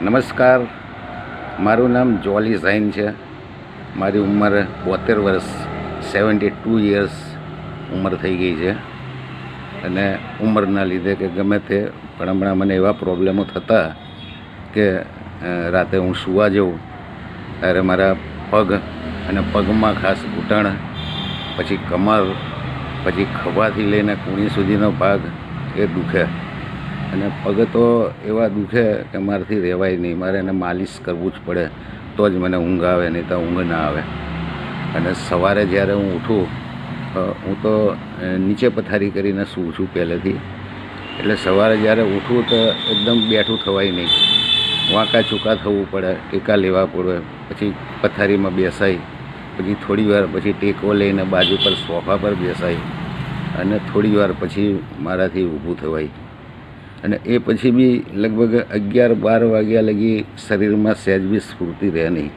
નમસ્કાર, મારું નામ જોલી ઝાઇન છે. મારી ઉંમર 72 વર્ષ 72 યર્સ ઉંમર થઈ ગઈ છે. અને ઉંમરના લીધે કે ગમે તે પણ હમણાં મને એવા પ્રોબ્લેમો થતા કે રાતે હું સૂવા જાઉં ત્યારે મારા પગ અને પગમાં ખાસ ઘૂંટણ, પછી કમર, પછી ખભાથી લઈને કૂણી સુધીનો ભાગ એ દુખે. અને પગ તો એવા દુખે કે મારાથી રહેવાય નહીં. મારે એને માલિશ કરવું જ પડે તો જ મને ઊંઘ આવે, નહીં તો ઊંઘ ના આવે. અને સવારે જ્યારે હું ઉઠું, હું તો નીચે પથારી કરીને સૂઉં છું પહેલેથી. એટલે સવારે જ્યારે ઉઠું તો એકદમ બેઠું થવાય નહીં, વાંકા ચૂકા થવું પડે, ટેકા લેવા પડે, પછી પથારીમાં બેસાય, પછી થોડી વાર પછી ટેકો લઈને બાજુ પર સોફા પર બેસાય, અને થોડી વાર પછી મારાથી ઊભું થવાય. અને એ પછી બી લગભગ 11-12 વાગ્યા લગી શરીરમાં સહેજ બી સ્ફૂર્તિ રહે નહીં.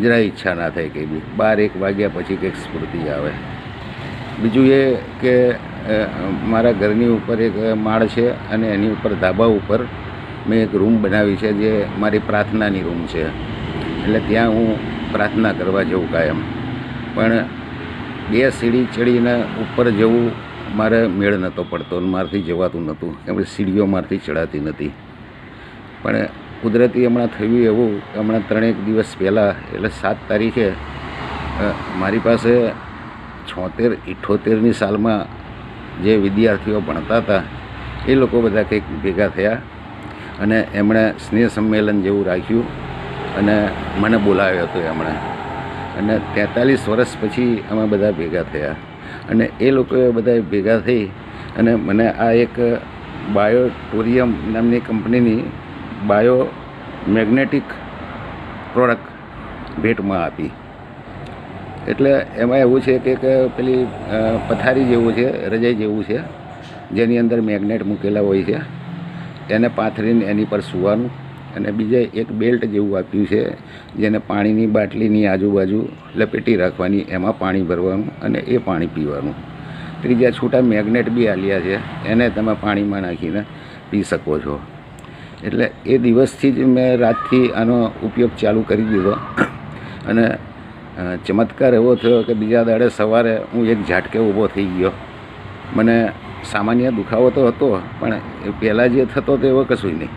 જરા ઈચ્છા ના થાય કંઈ બી. 12-1 વાગ્યા પછી કંઈક સ્ફૂર્તિ આવે. બીજું એ કે મારા ઘરની ઉપર એક માળ છે અને એની ઉપર ધાબા ઉપર મેં એક રૂમ બનાવી છે જે મારી પ્રાર્થનાની રૂમ છે. એટલે ત્યાં હું પ્રાર્થના કરવા જઉં કાયમ. પણ 2 સીડી ચડીને ઉપર જવું મારે મેળ નહોતો પડતો, મારાથી જવાતું નહોતું, કેમ કે સીડીઓ મારાથી ચડાતી નથી. પણ કુદરતી હમણાં થયું એવું કે હમણાં 3 દિવસ પહેલાં, એટલે 7 તારીખે મારી પાસે 76-78ની સાલમાં જે વિદ્યાર્થીઓ ભણતા હતા એ લોકો બધા કંઈક ભેગા થયા અને એમણે સ્નેહ સંમેલન જેવું રાખ્યું અને મને બોલાવ્યો હતો એમણે. અને 43 વર્ષ પછી અમે બધા ભેગા થયા. અને એ લોકોએ બધા ભેગા થઈ અને મને આ એક બાયોટોરિયમ નામની કંપનીની બાયો મેગ્નેટિક પ્રોડક્ટ ભેટમાં આપી. એટલે એમાં એવું છે કે પેલી પથારી જેવું છે, રજાઈ જેવું છે, જેની અંદર મેગ્નેટ મૂકેલા હોય છે. એને પાથરીને એની પર સૂવાનું. અને બીજે એક બેલ્ટ જેવું આપ્યું છે જેને પાણીની બાટલીની આજુબાજુ લપેટી રાખવાની, એમાં પાણી ભરવાનું અને એ પાણી પીવાનું. ત્રીજા છૂટા મેગ્નેટ બી આલ્યા છે, એને તમે પાણીમાં નાખીને પી શકો છો. એટલે એ દિવસથી જ મેં રાતથી આનો ઉપયોગ ચાલુ કરી દીધો. અને ચમત્કાર એવો થયો કે બીજા દાડે સવારે હું એક ઝાટકે ઊભો થઈ ગયો. મને સામાન્ય દુખાવો તો હતો, પણ પહેલાં જે થતો તો એવો કશું નહીં.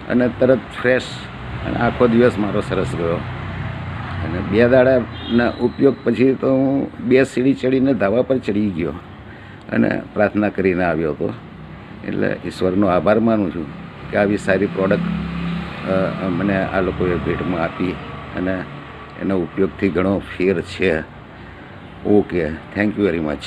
અને તરત ફ્રેશ, અને આખો દિવસ મારો સરસ ગયો. અને 2 દાડાના ઉપયોગ પછી તો હું 2 સીડી ચડીને ધાબા પર ચડી ગયો અને પ્રાર્થના કરીને આવ્યો હતો. એટલે ઈશ્વરનો આભાર માનું છું કે આવી સારી પ્રોડક્ટ મને આ લોકોએ ભેટમાં આપી અને એના ઉપયોગથી ઘણો ફેર છે. Okay, thank you very much.